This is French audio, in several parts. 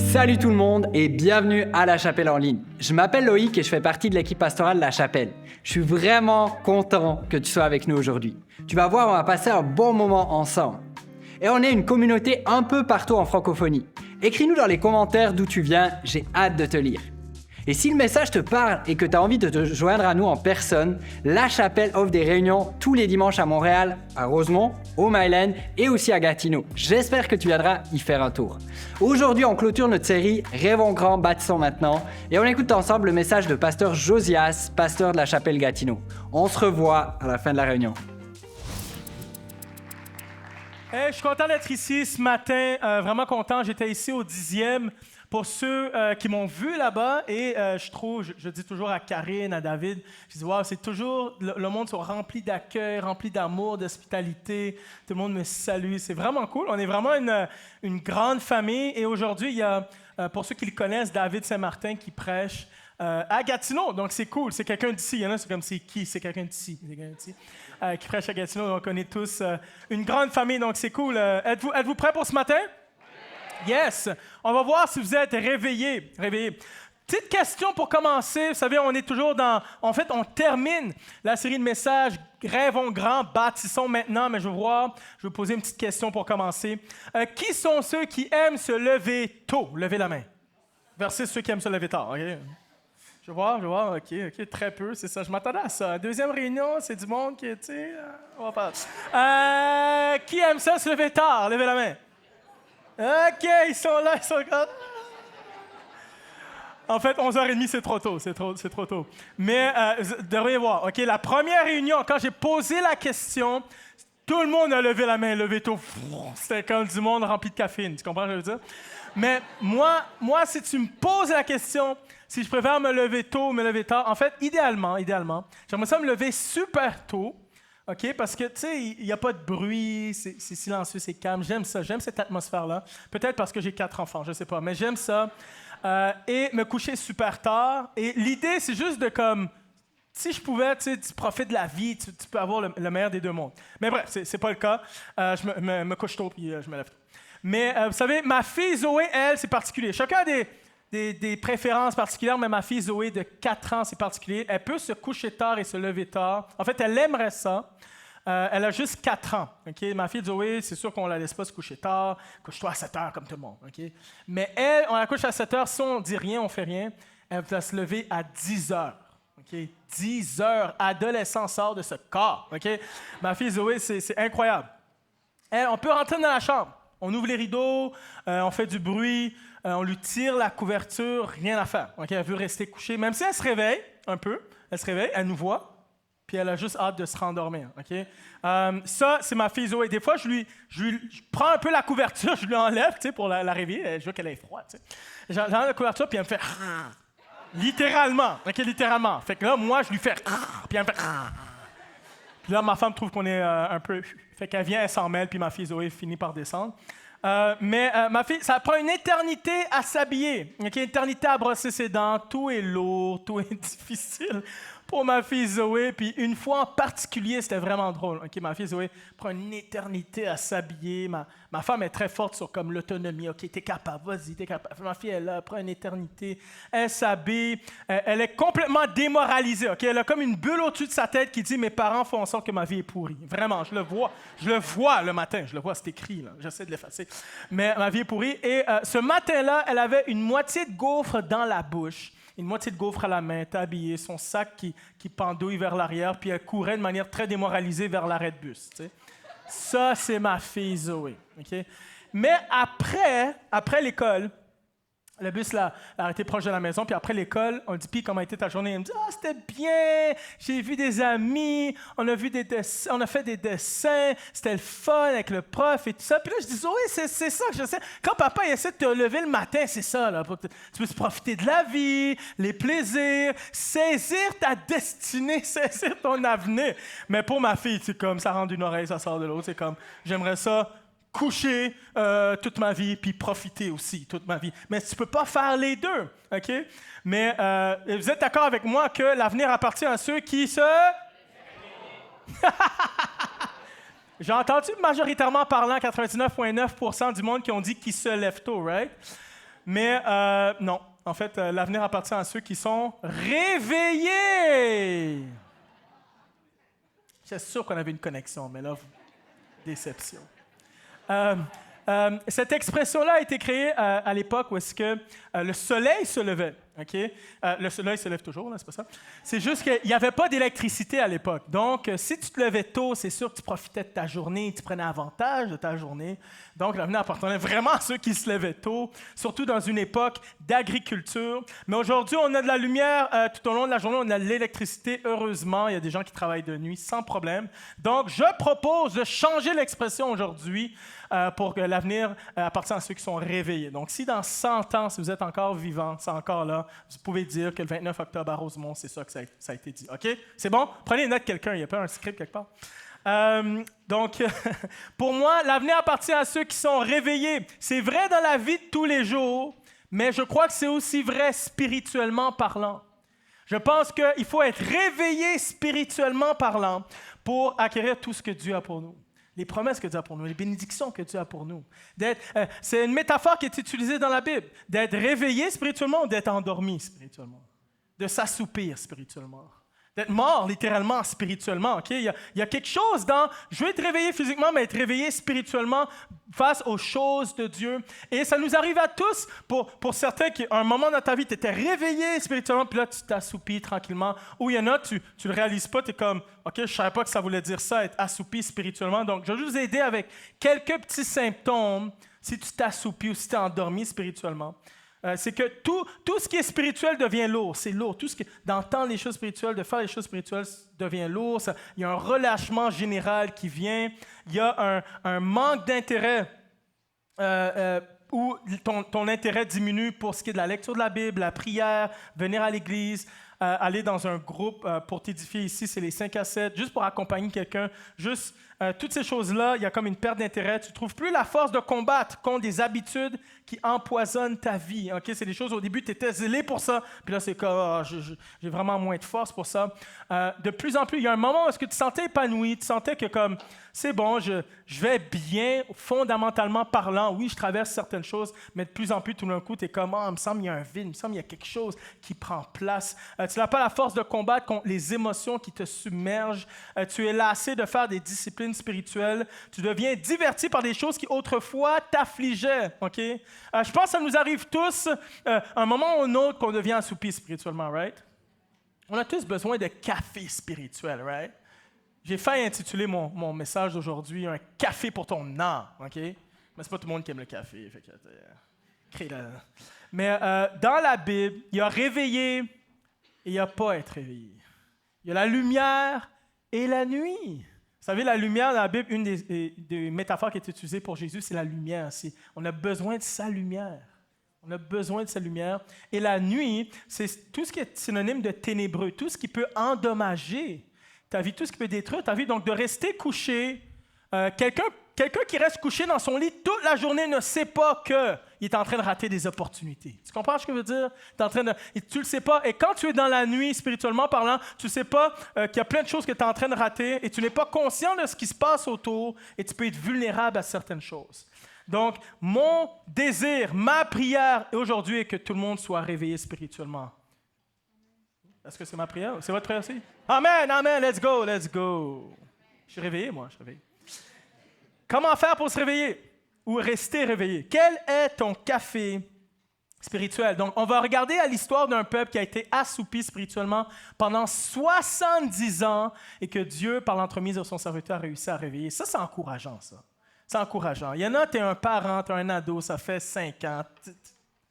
Salut tout le monde et bienvenue à La Chapelle en ligne. Je m'appelle Loïc et je fais partie de l'équipe pastorale de La Chapelle. Je suis vraiment content que tu sois avec nous aujourd'hui. Tu vas voir, on va passer un bon moment ensemble. Et on est une communauté un peu partout en francophonie. Écris-nous dans les commentaires d'où tu viens, j'ai hâte de te lire. Et si le message te parle et que tu as envie de te joindre à nous en personne, La Chapelle offre des réunions tous les dimanches à Montréal, à Rosemont, au Myland et aussi à Gatineau. J'espère que tu viendras y faire un tour. Aujourd'hui, on clôture notre série Rêvons grand, bâtissons maintenant et on écoute ensemble le message de pasteur Josias, pasteur de La Chapelle Gatineau. On se revoit à la fin de la réunion. Hey, je suis content d'être ici ce matin, vraiment content. J'étais ici au 10e. Pour ceux qui m'ont vu là-bas, et je dis toujours à Karine, à David, je dis, wow, c'est toujours, le monde soit rempli d'accueil, rempli d'amour, d'hospitalité. Tout le monde me salue. C'est vraiment cool. On est vraiment une grande famille. Et aujourd'hui, il y a, pour ceux qui le connaissent, David Saint-Martin qui prêche à Gatineau. Donc, c'est cool. C'est quelqu'un d'ici. Il y en a, c'est comme, c'est qui? C'est quelqu'un d'ici. C'est quelqu'un d'ici. Qui prêche à Gatineau. Donc, on est tous une grande famille. Donc, c'est cool. Êtes-vous prêts pour ce matin? Yes! On va voir si vous êtes réveillés. Petite question pour commencer. Vous savez, on est toujours dans... En fait, on termine la série de messages « Rêvons grand, bâtissons maintenant ». Mais je vais vous poser une petite question pour commencer. Qui sont ceux qui aiment se lever tôt? Levez la main. Versus ceux qui aiment se lever tard. Okay? Je vais voir. OK, très peu, c'est ça. Je m'attendais à ça. Deuxième réunion, c'est du monde qui, tu sais... on va pas... qui aime ça, se lever tard? Levez la main. OK, ils sont là. En fait, 11h30, c'est trop tôt. C'est trop tôt. Mais vous devriez voir. OK, la première réunion, quand j'ai posé la question, tout le monde a levé la main, levé tôt. C'était comme du monde rempli de caféine. Tu comprends ce que je veux dire? Mais moi, si tu me poses la question, si je préfère me lever tôt ou me lever tard, en fait, idéalement, j'aimerais ça me lever super tôt. OK? Parce que, tu sais, il n'y a pas de bruit, c'est silencieux, c'est calme. J'aime ça, j'aime cette atmosphère-là. Peut-être parce que j'ai 4 enfants, je ne sais pas, mais j'aime ça. Et me coucher super tard. Et l'idée, c'est juste de comme... Si je pouvais, tu sais, tu profites de la vie, tu peux avoir le meilleur des deux mondes. Mais bref, c'est pas le cas. Je me couche tôt, puis je me lève tôt. Mais vous savez, ma fille Zoé, elle, c'est particulier. Chacun a des préférences particulières, mais ma fille Zoé, de 4 ans, c'est particulier. Elle peut se coucher tard et se lever tard. En fait, elle aimerait ça. Elle a juste 4 ans. Okay? Ma fille Zoé, c'est sûr qu'on ne la laisse pas se coucher tard. Couche-toi à 7 heures comme tout le monde. Okay? Mais elle, on la couche à 7 heures. Si on ne dit rien, on ne fait rien, elle va se lever à 10 heures. Okay? 10 heures. Adolescent sort de ce corps. Okay? Ma fille Zoé, c'est incroyable. Elle, on peut rentrer dans la chambre. On ouvre les rideaux, on fait du bruit, on lui tire la couverture, rien à faire. Okay? Elle veut rester couchée. Même si elle se réveille un peu, elle nous voit. Puis elle a juste hâte de se rendormir. Okay? Ça, c'est ma fille Zoé. Des fois, je prends un peu la couverture, je lui enlève pour la réveiller. Je veux qu'elle ait froid. J'enlève la couverture, puis elle me fait... littéralement. Okay, littéralement. Fait que là, moi, je lui fais... puis elle me fait... Puis là, ma femme trouve qu'on est un peu... Fait qu'elle vient, elle s'en mêle, puis ma fille Zoé finit par descendre. Mais ma fille, ça prend une éternité à s'habiller. Okay? Une éternité à brosser ses dents. Tout est lourd, tout est difficile. Pour ma fille Zoé, puis une fois en particulier, c'était vraiment drôle. Okay, ma fille Zoé prend une éternité à s'habiller. Ma femme est très forte sur comme l'autonomie. OK, t'es capable, vas-y, t'es capable. Ma fille, elle prend une éternité. Elle s'habille. Elle est complètement démoralisée. Okay? Elle a comme une bulle au-dessus de sa tête qui dit « Mes parents font en sorte que ma vie est pourrie. » Vraiment, je le vois le matin. Je le vois, c'est écrit. Là. J'essaie de l'effacer. Mais ma vie est pourrie. Et ce matin-là, elle avait une moitié de gaufre dans la bouche. Une moitié de gaufre à la main, habillée, son sac qui pendouille vers l'arrière, puis elle courait de manière très démoralisée vers l'arrêt de bus. Tu sais. Ça, c'est ma fille Zoé. Okay? Mais après l'école, le bus l'a arrêté proche de la maison, puis après l'école, on lui dit « Puis comment a été ta journée? » Elle me dit « Ah, c'était bien, j'ai vu des amis, on a fait des dessins, c'était le fun avec le prof et tout ça. » Puis là, je dis « Oui, c'est ça que je sais. Quand papa il essaie de te lever le matin, c'est ça, là, pour que tu puisses profiter de la vie, les plaisirs, saisir ta destinée, saisir ton avenir. » Mais pour ma fille, c'est comme ça rentre d'une oreille, ça sort de l'autre. C'est comme « J'aimerais ça. » coucher toute ma vie, puis profiter aussi toute ma vie. Mais tu ne peux pas faire les deux, OK? Mais vous êtes d'accord avec moi que l'avenir appartient à ceux qui se... J'ai entendu majoritairement parlant 99,9% du monde qui ont dit qu'ils se lèvent tôt, right? Mais non, en fait, l'avenir appartient à ceux qui sont réveillés. J'étais sûr qu'on avait une connexion, mais là, déception. Cette expression-là a été créée à l'époque où est-ce que le soleil se levait. Okay? Le soleil se lève toujours, là, c'est pas ça. C'est juste qu'il n'y avait pas d'électricité à l'époque. Donc, si tu te levais tôt, c'est sûr que tu profitais de ta journée, tu prenais avantage de ta journée. Donc, l'avenir appartenait vraiment à ceux qui se levaient tôt, surtout dans une époque d'agriculture. Mais aujourd'hui, on a de la lumière tout au long de la journée, on a de l'électricité. Heureusement, il y a des gens qui travaillent de nuit sans problème. Donc, je propose de changer l'expression aujourd'hui pour que l'avenir appartienne à ceux qui sont réveillés. Donc, si dans 100 ans, si vous êtes encore vivant, c'est encore là, vous pouvez dire que le 29 octobre à Rosemont, c'est ça que ça a été dit. OK? C'est bon? Prenez une note quelqu'un, il n'y a pas un script quelque part. Donc, pour moi, l'avenir appartient à ceux qui sont réveillés. C'est vrai dans la vie de tous les jours, mais je crois que c'est aussi vrai spirituellement parlant. Je pense qu'il faut être réveillé spirituellement parlant pour acquérir tout ce que Dieu a pour nous. Les promesses que Dieu a pour nous, les bénédictions que Dieu a pour nous. C'est une métaphore qui est utilisée dans la Bible. D'être réveillé spirituellement ou d'être endormi spirituellement. De s'assoupir spirituellement. D'être mort littéralement spirituellement. Okay? Il y a quelque chose dans je veux être réveillé physiquement, mais être réveillé spirituellement face aux choses de Dieu. Et ça nous arrive à tous, pour certains, qu'à un moment dans ta vie, tu étais réveillé spirituellement, puis là, tu t'assoupis tranquillement. Ou il y en a, tu ne le réalises pas, tu es comme, OK, je ne savais pas que ça voulait dire ça, être assoupi spirituellement. Donc, je vais juste vous aider avec quelques petits symptômes si tu t'assoupis ou si tu es endormi spirituellement. C'est que tout ce qui est spirituel devient lourd. C'est lourd. Tout ce qui d'entendre les choses spirituelles, de faire les choses spirituelles devient lourd. Il y a un relâchement général qui vient. Il y a un manque d'intérêt où ton intérêt diminue pour ce qui est de la lecture de la Bible, la prière, venir à l'église, aller dans un groupe pour t'édifier ici, c'est les 5 à 7, juste pour accompagner quelqu'un. Juste toutes ces choses-là, il y a comme une perte d'intérêt. Tu ne trouves plus la force de combattre contre des habitudes qui empoisonnent ta vie. Okay? C'est des choses, au début, tu étais zélé pour ça, puis là, c'est comme, j'ai vraiment moins de force pour ça. De plus en plus, il y a un moment où est-ce que tu te sentais épanoui, tu sentais que comme, c'est bon, je vais bien, fondamentalement parlant. Oui, je traverse certaines choses, mais de plus en plus, tout d'un coup, tu es comme, il me semble qu'il y a un vide, il me semble qu'il y a quelque chose qui prend place. Tu n'as pas la force de combattre contre les émotions qui te submergent. Tu es lassé de faire des disciplines spirituelles. Tu deviens diverti par des choses qui autrefois t'affligeaient. Okay? Je pense que ça nous arrive tous, à un moment ou un autre, qu'on devient assoupi spirituellement, right? On a tous besoin de café spirituel, right? J'ai failli intituler mon message d'aujourd'hui « Un café pour ton âme », OK? Mais c'est pas tout le monde qui aime le café. Fait que, mais dans la Bible, il y a réveillé et il n'y a pas être réveillé. Il y a la lumière et la nuit. Vous savez, la lumière dans la Bible, une des métaphores qui est utilisée pour Jésus, c'est la lumière. On a besoin de sa lumière. On a besoin de sa lumière. Et la nuit, c'est tout ce qui est synonyme de ténébreux, tout ce qui peut endommager ta vie, tout ce qui peut détruire ta vie. Donc, de rester couché, quelqu'un qui reste couché dans son lit toute la journée ne sait pas qu'il est en train de rater des opportunités. Tu comprends ce que je veux dire? Tu ne le sais pas. Et quand tu es dans la nuit, spirituellement parlant, tu ne sais pas qu'il y a plein de choses que tu es en train de rater et tu n'es pas conscient de ce qui se passe autour et tu peux être vulnérable à certaines choses. Donc, mon désir, ma prière aujourd'hui est que tout le monde soit réveillé spirituellement. Est-ce que c'est ma prière? C'est votre prière aussi? Amen, amen, let's go, let's go. Je suis réveillé, moi, je suis réveillé. Comment faire pour se réveiller ou rester réveillé? Quel est ton café spirituel? Donc, on va regarder à l'histoire d'un peuple qui a été assoupi spirituellement pendant 70 ans et que Dieu, par l'entremise de son serviteur, a réussi à réveiller. Ça, c'est encourageant, ça. C'est encourageant. Il y en a, tu es un parent, tu es un ado, ça fait 5 ans.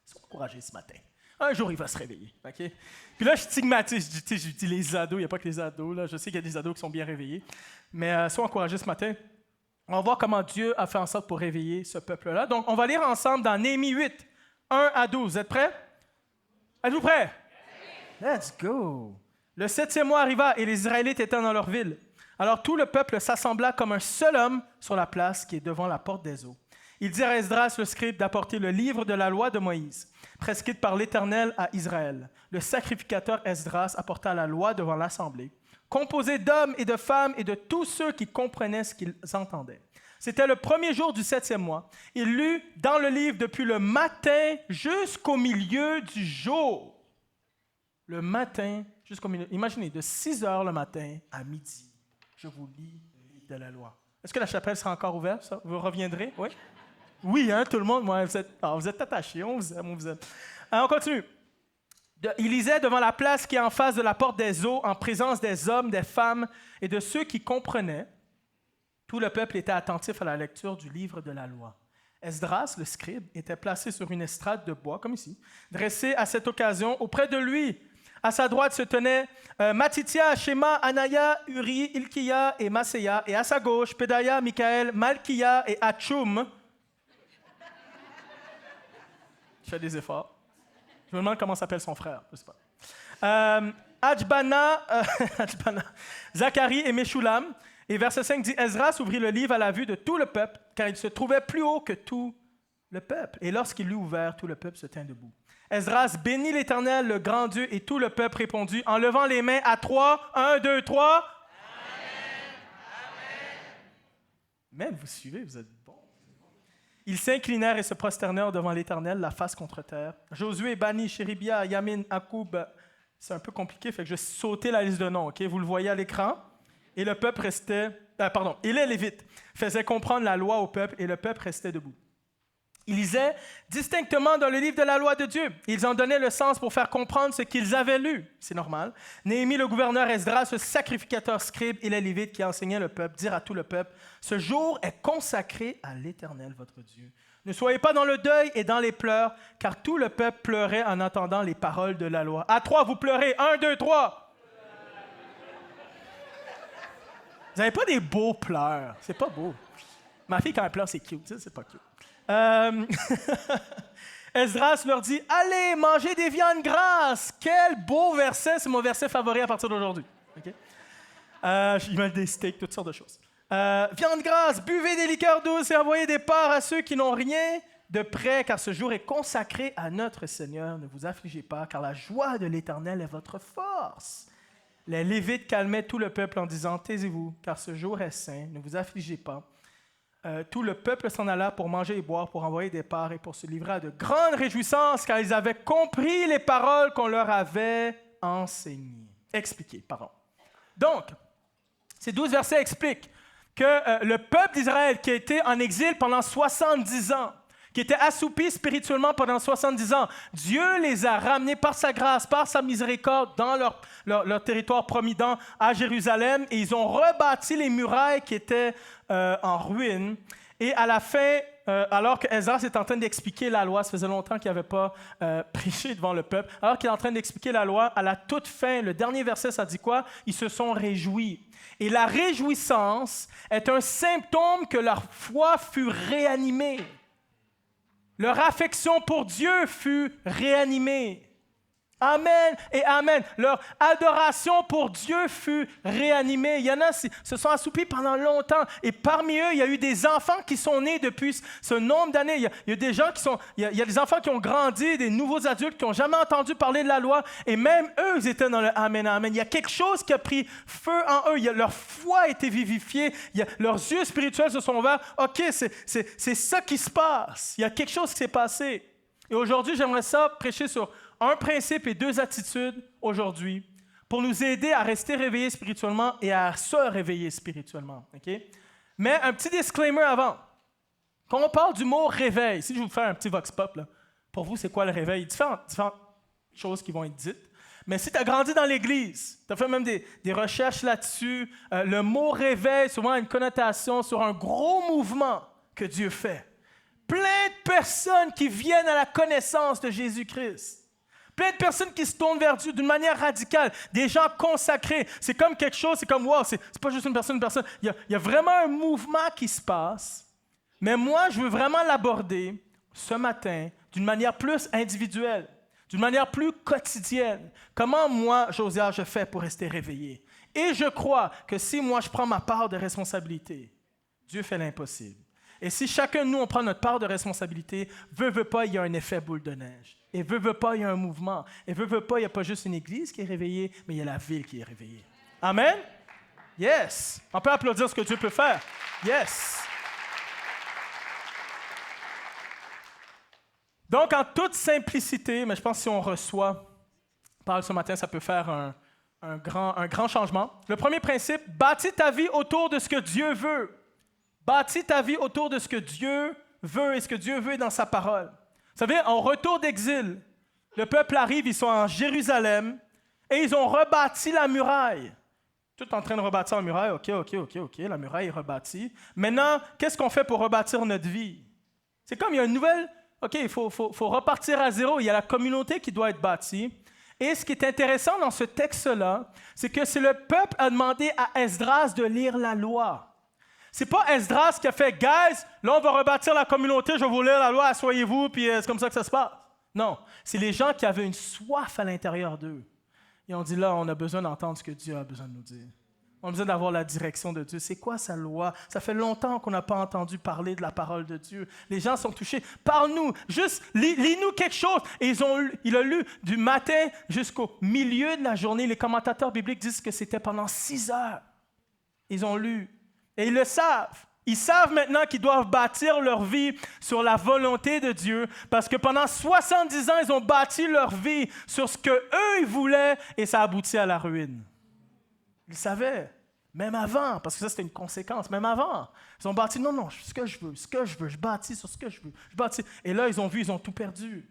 Sois encouragé ce matin. Un jour, il va se réveiller. Okay? Puis là, je stigmatise. Je dis les ados, il n'y a pas que les ados. Là. Je sais qu'il y a des ados qui sont bien réveillés. Mais sois encouragé ce matin. On va voir comment Dieu a fait en sorte pour réveiller ce peuple-là. Donc, on va lire ensemble dans Néhémie 8, 1 à 12. Vous êtes prêts? Êtes-vous prêts? Let's go! Le 7e mois arriva et les Israélites étaient dans leur ville. Alors tout le peuple s'assembla comme un seul homme sur la place qui est devant la porte des eaux. Ils dirent à Esdras le scribe d'apporter le livre de la loi de Moïse, prescrite par l'Éternel à Israël. Le sacrificateur Esdras apporta la loi devant l'assemblée, composée d'hommes et de femmes et de tous ceux qui comprenaient ce qu'ils entendaient. C'était le premier jour du 7e mois. Il lut dans le livre depuis le matin jusqu'au milieu du jour. Le matin jusqu'au milieu. Imaginez, de 6 heures le matin à midi, je vous lis le livre de la loi. Est-ce que la chapelle sera encore ouverte, ça? Vous reviendrez? Oui? Oui, hein, tout le monde. Ouais, vous êtes attachés, on vous aime, on vous aime. On continue. Il lisait devant la place qui est en face de la porte des eaux, en présence des hommes, des femmes et de ceux qui comprenaient. Tout le peuple était attentif à la lecture du livre de la loi. Esdras, le scribe, était placé sur une estrade de bois, comme ici, dressé à cette occasion. Auprès de lui, à sa droite, se tenaient Matithia, Shema, Anaya, Uri, Ilkiya et Maseya, et à sa gauche, Pédaya, Michaël, Malkiya et Hatchoum. Je fais des efforts. Je me demande comment s'appelle son frère. Je sais pas. Adjbana, Zacharie et Meshulam. Et verset 5 dit, Esdras ouvrit le livre à la vue de tout le peuple, car il se trouvait plus haut que tout le peuple. Et lorsqu'il l'eut ouvert, tout le peuple se tint debout. Esdras bénit l'Éternel, le grand Dieu, et tout le peuple répondit en levant les mains à 3. 1, 2, 3. Amen. Amen. Vous suivez, vous êtes bons. Ils s'inclinèrent et se prosternèrent devant l'Éternel, la face contre terre. Josué, Bani, Chéribia, Yamin, Akoub, c'est un peu compliqué, fait que je vais sauter la liste de noms, ok? Vous le voyez à l'écran. Et le peuple restait... et les Lévites faisaient comprendre la loi au peuple, et le peuple restait debout. Ils lisaient distinctement dans le livre de la loi de Dieu. Ils en donnaient le sens pour faire comprendre ce qu'ils avaient lu. C'est normal. Néhémie, le gouverneur, Esdras, le sacrificateur scribe, et les Lévites qui enseignaient le peuple, dirent à tout le peuple, « Ce jour est consacré à l'Éternel, votre Dieu. Ne soyez pas dans le deuil et dans les pleurs, car tout le peuple pleurait en entendant les paroles de la loi. À 3, vous pleurez. 1, 2, 3. Vous n'avez pas des beaux pleurs. C'est pas beau. Ma fille, quand elle pleure, c'est cute. Ça, c'est pas cute. Esdras leur dit, « Allez, mangez des viandes grasses. » Quel beau verset. C'est mon verset favori à partir d'aujourd'hui. Okay? Il met des steaks, toutes sortes de choses. Viande grasse, buvez des liqueurs douces et envoyez des parts à ceux qui n'ont rien de près, car ce jour est consacré à notre Seigneur. Ne vous affligez pas, car la joie de l'Éternel est votre force. Les Lévites calmaient tout le peuple en disant, « Taisez-vous, car ce jour est saint, ne vous affligez pas. » Tout le peuple s'en alla pour manger et boire, pour envoyer des parts et pour se livrer à de grandes réjouissances, car ils avaient compris les paroles qu'on leur avait enseignées. Expliquées, pardon. Donc, ces 12 versets expliquent que le peuple d'Israël qui a été en exil pendant 70 ans, qui était assoupi spirituellement pendant 70 ans, Dieu les a ramenés par sa grâce, par sa miséricorde dans leur territoire promis à Jérusalem, et ils ont rebâti les murailles qui étaient en ruine. Et à la fin, alors qu'Esdras est en train d'expliquer la loi, ça faisait longtemps qu'il n'avait pas prêché devant le peuple, alors qu'il est en train d'expliquer la loi, à la toute fin, le dernier verset, ça dit quoi? Ils se sont réjouis. Et la réjouissance est un symptôme que leur foi fut réanimée. Leur affection pour Dieu fut réanimée. Amen et amen. Leur adoration pour Dieu fut réanimée. Il y en a qui se sont assoupis pendant longtemps. Et parmi eux, il y a eu des enfants qui sont nés depuis ce nombre d'années. Il y a des gens il y a des enfants qui ont grandi, des nouveaux adultes qui n'ont jamais entendu parler de la loi. Et même eux, ils étaient dans le amen, amen. Il y a quelque chose qui a pris feu en eux. Leur foi a été vivifiée. Leurs yeux spirituels se sont ouverts. OK, c'est ça qui se passe. Il y a quelque chose qui s'est passé. Et aujourd'hui, j'aimerais ça prêcher sur un principe et 2 attitudes aujourd'hui pour nous aider à rester réveillés spirituellement et à se réveiller spirituellement. Okay? Mais un petit disclaimer avant. Quand on parle du mot réveil, si je vous fais un petit vox pop, là, pour vous, c'est quoi le réveil? Différentes choses qui vont être dites. Mais si tu as grandi dans l'Église, tu as fait même des recherches là-dessus, le mot réveil souvent a une connotation sur un gros mouvement que Dieu fait. Plein de personnes qui viennent à la connaissance de Jésus-Christ. Plein de personnes qui se tournent vers Dieu d'une manière radicale. Des gens consacrés. C'est comme quelque chose, c'est comme, wow, c'est pas juste une personne. Il y a vraiment un mouvement qui se passe. Mais moi, je veux vraiment l'aborder ce matin d'une manière plus individuelle, d'une manière plus quotidienne. Comment moi, Josias, je fais pour rester réveillé? Et je crois que si moi, je prends ma part de responsabilité, Dieu fait l'impossible. Et si chacun de nous, on prend notre part de responsabilité, veut pas, il y a un effet boule de neige. Et veut pas, il y a un mouvement. Et veut pas, il n'y a pas juste une église qui est réveillée, mais il y a la ville qui est réveillée. Amen? Yes! On peut applaudir ce que Dieu peut faire. Yes! Donc, en toute simplicité, mais je pense que si on reçoit, parle ce matin, ça peut faire un grand changement. Le premier principe, bâtis ta vie autour de ce que Dieu veut. Bâtis ta vie autour de ce que Dieu veut et ce que Dieu veut dans sa parole. Vous savez, en retour d'exil, le peuple arrive, ils sont en Jérusalem et ils ont rebâti la muraille. Tout en train de rebâtir la muraille, OK, la muraille est rebâtie. Maintenant, qu'est-ce qu'on fait pour rebâtir notre vie? C'est comme il y a une nouvelle, OK, il faut repartir à zéro. Il y a la communauté qui doit être bâtie. Et ce qui est intéressant dans ce texte-là, c'est que c'est le peuple a demandé à Esdras de lire la loi. C'est pas Esdras qui a fait « Guys, là on va rebâtir la communauté, je vais vous lire la loi, asseyez-vous, puis c'est comme ça que ça se passe. » Non, c'est les gens qui avaient une soif à l'intérieur d'eux. Et on dit là, on a besoin d'entendre ce que Dieu a besoin de nous dire. On a besoin d'avoir la direction de Dieu. C'est quoi sa loi? Ça fait longtemps qu'on n'a pas entendu parler de la parole de Dieu. Les gens sont touchés. Parle-nous, juste lis-nous quelque chose. Et il a lu du matin jusqu'au milieu de la journée. Les commentateurs bibliques disent que c'était pendant 6 heures. Ils ont lu. Et ils le savent. Ils savent maintenant qu'ils doivent bâtir leur vie sur la volonté de Dieu parce que pendant 70 ans, ils ont bâti leur vie sur ce qu'eux, ils voulaient et ça aboutit à la ruine. Ils savaient, même avant, parce que ça, c'était une conséquence, même avant. Ils ont bâti, non, ce que je veux, je bâtis sur ce que je veux. Je bâtis. Et là, ils ont vu, ils ont tout perdu.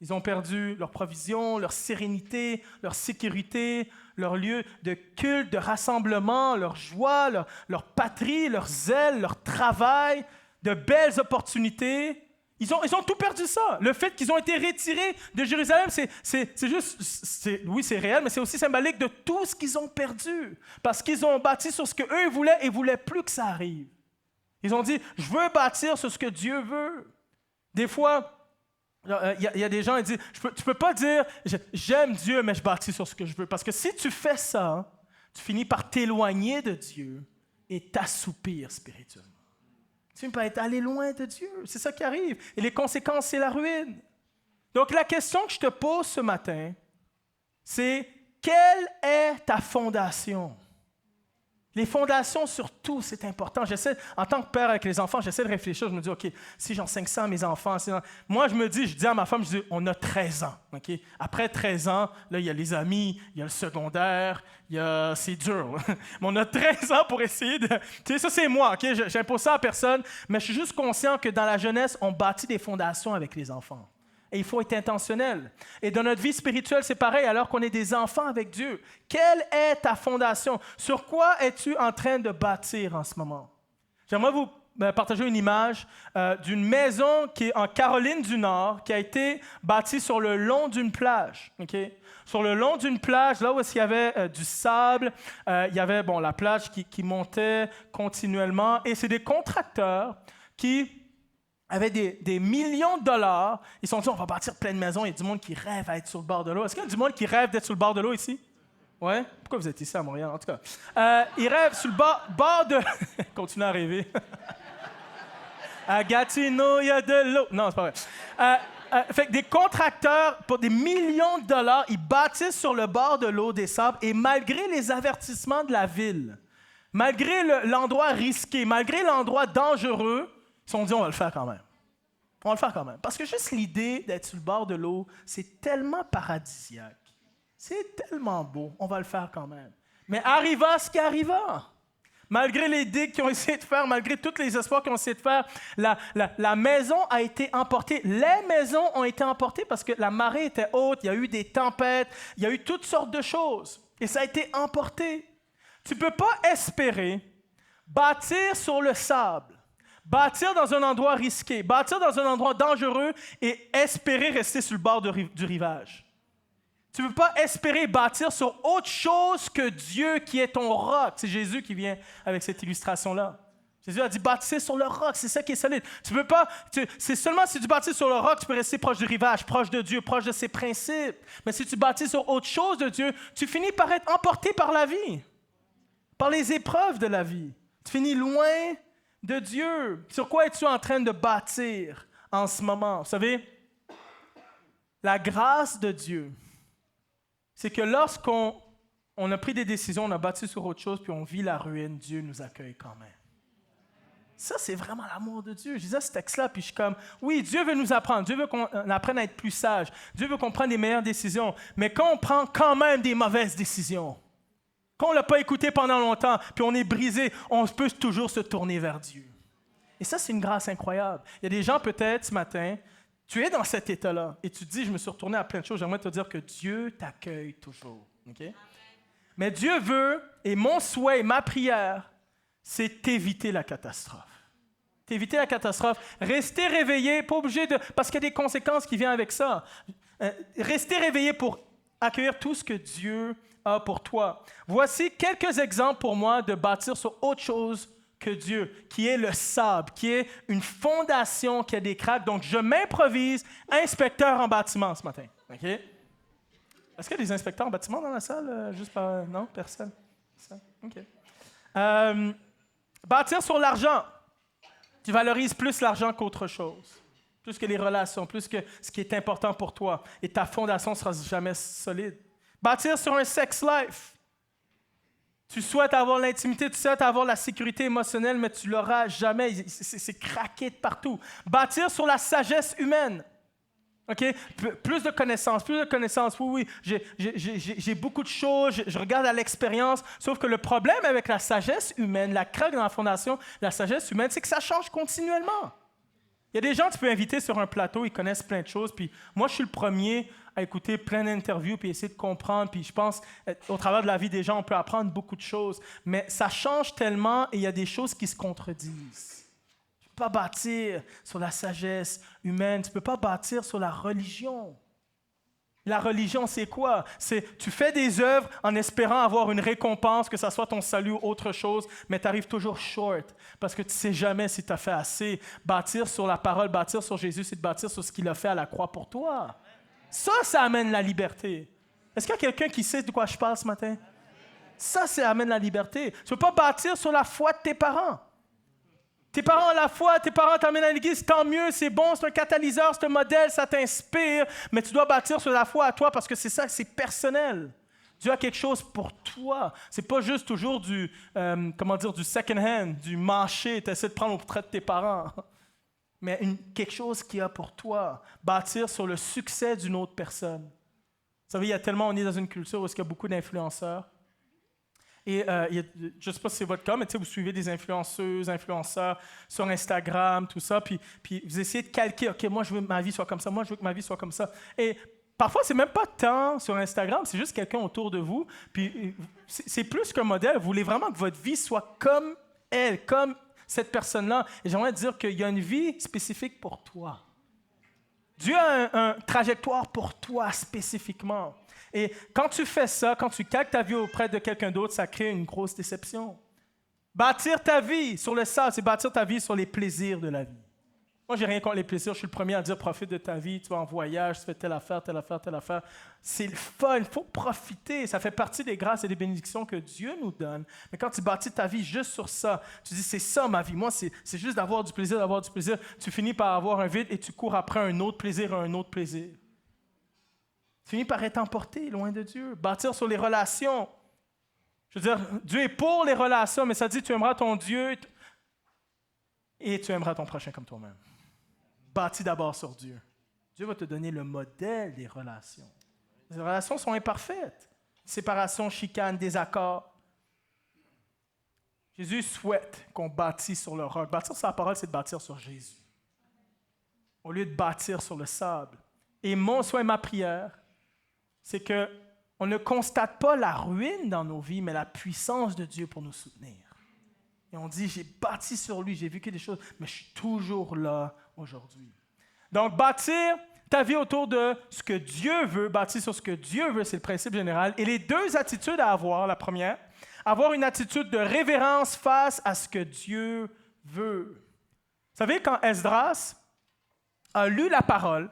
Ils ont perdu leur provision, leur sérénité, leur sécurité, leur lieu de culte, de rassemblement, leur joie, leur patrie, leur zèle, leur travail, de belles opportunités. Ils ont tout perdu ça. Le fait qu'ils ont été retirés de Jérusalem, c'est juste, oui, c'est réel, mais c'est aussi symbolique de tout ce qu'ils ont perdu. Parce qu'ils ont bâti sur ce qu'eux voulaient et ne voulaient plus que ça arrive. Ils ont dit, je veux bâtir sur ce que Dieu veut. Des fois, il y a des gens qui disent, tu ne peux pas dire, j'aime Dieu, mais je bâtis sur ce que je veux. Parce que si tu fais ça, tu finis par t'éloigner de Dieu et t'assoupir spirituellement. Tu ne peux pas aller loin de Dieu. C'est ça qui arrive. Et les conséquences, c'est la ruine. Donc, la question que je te pose ce matin, c'est quelle est ta fondation? Les fondations, surtout, c'est important. En tant que père avec les enfants, j'essaie de réfléchir. Je me dis, OK, si j'enseigne ça à mes enfants... Moi, je dis à ma femme, je dis, on a 13 ans. Okay? Après 13 ans, là, il y a les amis, il y a le secondaire, c'est dur. Mais on a 13 ans pour essayer de... Tu sais, ça, c'est moi, OK? J'impose ça à personne, mais je suis juste conscient que dans la jeunesse, on bâtit des fondations avec les enfants. Et il faut être intentionnel. Et dans notre vie spirituelle, c'est pareil, alors qu'on est des enfants avec Dieu. Quelle est ta fondation? Sur quoi es-tu en train de bâtir en ce moment? J'aimerais vous partager une image d'une maison qui est en Caroline du Nord, qui a été bâtie sur le long d'une plage. Okay? Sur le long d'une plage, là où il y avait du sable, il y avait la plage qui montait continuellement. Et c'est des contracteurs qui avaient des millions de dollars. Ils se sont dit, on va bâtir plein de maisons. Il y a du monde qui rêve à être sur le bord de l'eau. Est-ce qu'il y a du monde qui rêve d'être sur le bord de l'eau ici? Oui? Pourquoi vous êtes ici à Montréal? En tout cas, ils rêvent sur le bord de... Continuez à rêver. À Gatineau, il y a de l'eau. Non, c'est pas vrai. Fait que des contracteurs, pour des millions de dollars, ils bâtissent sur le bord de l'eau des sables et malgré les avertissements de la ville, malgré l'endroit risqué, malgré l'endroit dangereux, ils se sont dit, on va le faire quand même. On va le faire quand même. Parce que juste l'idée d'être sur le bord de l'eau, c'est tellement paradisiaque. C'est tellement beau. On va le faire quand même. Mais arriva ce qui arriva. Malgré les digues qu'ils ont essayé de faire, malgré tous les espoirs qu'ils ont essayé de faire, la maison a été emportée. Les maisons ont été emportées parce que la marée était haute, il y a eu des tempêtes, il y a eu toutes sortes de choses. Et ça a été emporté. Tu ne peux pas espérer bâtir sur le sable, bâtir dans un endroit risqué, bâtir dans un endroit dangereux et espérer rester sur le bord du rivage. Tu ne peux pas espérer bâtir sur autre chose que Dieu qui est ton roc. C'est Jésus qui vient avec cette illustration-là. Jésus a dit bâtissez sur le roc, c'est ça qui est solide. Tu peux pas, c'est seulement si tu bâtis sur le roc, tu peux rester proche du rivage, proche de Dieu, proche de ses principes. Mais si tu bâtis sur autre chose de Dieu, tu finis par être emporté par la vie, par les épreuves de la vie. Tu finis loin de Dieu. Sur quoi es-tu en train de bâtir en ce moment? Vous savez, la grâce de Dieu, c'est que lorsqu'on a pris des décisions, on a bâti sur autre chose, puis on vit la ruine, Dieu nous accueille quand même. Ça, c'est vraiment l'amour de Dieu. Je disais ce texte-là, puis je suis comme, oui, Dieu veut nous apprendre. Dieu veut qu'on apprenne à être plus sage. Dieu veut qu'on prenne des meilleures décisions. Mais quand on prend quand même des mauvaises décisions, quand on ne l'a pas écouté pendant longtemps, puis on est brisé, on peut toujours se tourner vers Dieu. Et ça, c'est une grâce incroyable. Il y a des gens, peut-être, ce matin, tu es dans cet état-là, et tu te dis, je me suis retourné à plein de choses. J'aimerais te dire que Dieu t'accueille toujours. Okay? Mais Dieu veut, et mon souhait, ma prière, c'est t'éviter la catastrophe. T'éviter la catastrophe. Rester réveillé, pas obligé de... Parce qu'il y a des conséquences qui viennent avec ça. Rester réveillé pour accueillir tout ce que Dieu a pour toi. Voici quelques exemples pour moi de bâtir sur autre chose que Dieu, qui est le sable, qui est une fondation qui a des craques. Donc, je m'improvise inspecteur en bâtiment ce matin. OK? Est-ce qu'il y a des inspecteurs en bâtiment dans la salle? Juste par... Non? Personne? Ça? OK. Bâtir sur l'argent. Tu valorises plus l'argent qu'autre chose. Plus que les relations, plus que ce qui est important pour toi. Et ta fondation ne sera jamais solide. Bâtir sur un sex life. Tu souhaites avoir l'intimité, tu souhaites avoir la sécurité émotionnelle, mais tu ne l'auras jamais. C'est craqué de partout. Bâtir sur la sagesse humaine. OK? Plus de connaissances, plus de connaissances. Oui, j'ai beaucoup de choses, je regarde à l'expérience. Sauf que le problème avec la sagesse humaine, la craque dans la fondation, la sagesse humaine, c'est que ça change continuellement. Il y a des gens que tu peux inviter sur un plateau, ils connaissent plein de choses. Puis moi, je suis le premier à écouter plein d'interviews puis essayer de comprendre. Puis je pense, au travers de la vie des gens, on peut apprendre beaucoup de choses. Mais ça change tellement et il y a des choses qui se contredisent. Tu ne peux pas bâtir sur la sagesse humaine. Tu ne peux pas bâtir sur la religion. La religion, c'est quoi? C'est tu fais des œuvres en espérant avoir une récompense, que ce soit ton salut ou autre chose, mais tu arrives toujours short parce que tu ne sais jamais si tu as fait assez. Bâtir sur la parole, bâtir sur Jésus, c'est de bâtir sur ce qu'il a fait à la croix pour toi. Ça amène la liberté. Est-ce qu'il y a quelqu'un qui sait de quoi je parle ce matin? Ça amène la liberté. Tu ne peux pas bâtir sur la foi de tes parents. Tes parents ont la foi, tes parents t'amènent à l'église, tant mieux, c'est bon, c'est un catalyseur, c'est un modèle, ça t'inspire, mais tu dois bâtir sur la foi à toi parce que c'est ça, c'est personnel. Dieu a quelque chose pour toi. C'est pas juste toujours du second hand, du marché, tu essaies de prendre au portrait de tes parents, mais quelque chose qu'il y a pour toi. Bâtir sur le succès d'une autre personne. Vous savez, on est dans une culture où il y a beaucoup d'influenceurs. Et je ne sais pas si c'est votre cas, mais vous suivez des influenceuses, influenceurs sur Instagram, tout ça, puis vous essayez de calquer, OK, moi je veux que ma vie soit comme ça, moi je veux que ma vie soit comme ça. Et parfois, c'est même pas tant sur Instagram, c'est juste quelqu'un autour de vous, puis c'est plus qu'un modèle. Vous voulez vraiment que votre vie soit comme elle, comme cette personne-là. Et j'aimerais dire qu'il y a une vie spécifique pour toi. Dieu a une trajectoire pour toi spécifiquement. Et quand tu fais ça, quand tu calques ta vie auprès de quelqu'un d'autre, ça crée une grosse déception. Bâtir ta vie sur le sable, c'est bâtir ta vie sur les plaisirs de la vie. Moi, j'ai rien contre les plaisirs. Je suis le premier à dire profite de ta vie. Tu vas en voyage, tu fais telle affaire, telle affaire, telle affaire. C'est le fun. Il faut profiter. Ça fait partie des grâces et des bénédictions que Dieu nous donne. Mais quand tu bâtis ta vie juste sur ça, tu dis c'est ça ma vie. Moi, c'est juste d'avoir du plaisir, d'avoir du plaisir. Tu finis par avoir un vide et tu cours après un autre plaisir, un autre plaisir. Tu finis par être emporté loin de Dieu. Bâtir sur les relations. Je veux dire, Dieu est pour les relations, mais ça dit tu aimeras ton Dieu et tu aimeras ton prochain comme toi-même. Bâtis d'abord sur Dieu. Dieu va te donner le modèle des relations. Les relations sont imparfaites. Séparation, chicane, désaccord. Jésus souhaite qu'on bâtisse sur le roc. Bâtir sur la parole, c'est de bâtir sur Jésus. Au lieu de bâtir sur le sable. Et mon souhait, ma prière, c'est qu'on ne constate pas la ruine dans nos vies, mais la puissance de Dieu pour nous soutenir. Et on dit, j'ai bâti sur lui, j'ai vécu des choses, mais je suis toujours là aujourd'hui. Donc, bâtir ta vie autour de ce que Dieu veut, bâtir sur ce que Dieu veut, c'est le principe général. Et les deux attitudes à avoir, la première, avoir une attitude de révérence face à ce que Dieu veut. Vous savez, quand Esdras a lu la parole,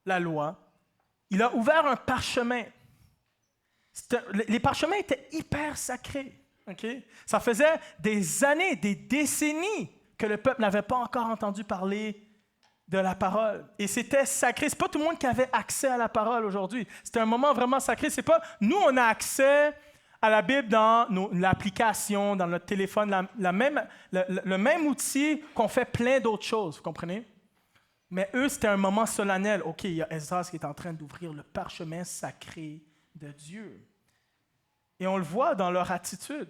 la loi, il a ouvert un parchemin. Les parchemins étaient hyper sacrés. Okay? Ça faisait des années, des décennies que le peuple n'avait pas encore entendu parler de la parole. Et c'était sacré. Ce n'est pas tout le monde qui avait accès à la parole aujourd'hui. C'était un moment vraiment sacré. C'est pas nous, on a accès à la Bible dans l'application, dans notre téléphone, le même outil qu'on fait plein d'autres choses, vous comprenez? Mais eux, c'était un moment solennel. OK, il y a Esdras qui est en train d'ouvrir le parchemin sacré de Dieu. Et on le voit dans leur attitude.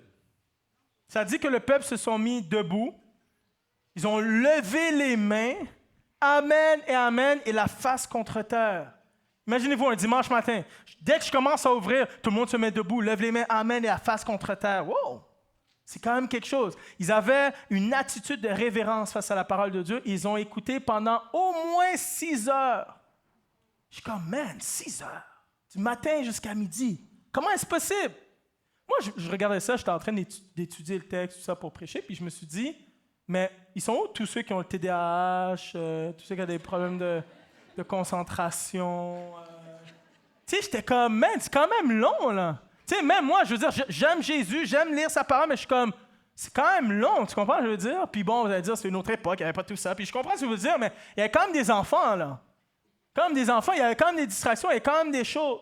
Ça dit que le peuple se sont mis debout. Ils ont levé les mains. Amen et amen, et la face contre terre. Imaginez-vous un dimanche matin. Dès que je commence à ouvrir, tout le monde se met debout, lève les mains, amen, et la face contre terre. Wow! C'est quand même quelque chose. Ils avaient une attitude de révérence face à la parole de Dieu. Ils ont écouté pendant au moins 6 heures. Je suis comme, man, 6 heures. Du matin jusqu'à midi. Comment est-ce possible? Moi, je regardais ça, j'étais en train d'étudier le texte, tout ça pour prêcher, puis je me suis dit, mais ils sont où tous ceux qui ont le TDAH, tous ceux qui ont des problèmes de concentration? Tu sais, j'étais comme, man, c'est quand même long, là. Tu sais, même moi, je veux dire, j'aime Jésus, j'aime lire sa parole, mais je suis comme, c'est quand même long, tu comprends ce que je veux dire? Puis bon, vous allez dire, c'est une autre époque, il n'y avait pas tout ça. Puis je comprends ce que je veux dire, mais il y a quand même des enfants, là. Comme des enfants, il y avait quand même des distractions, il y a quand même des choses.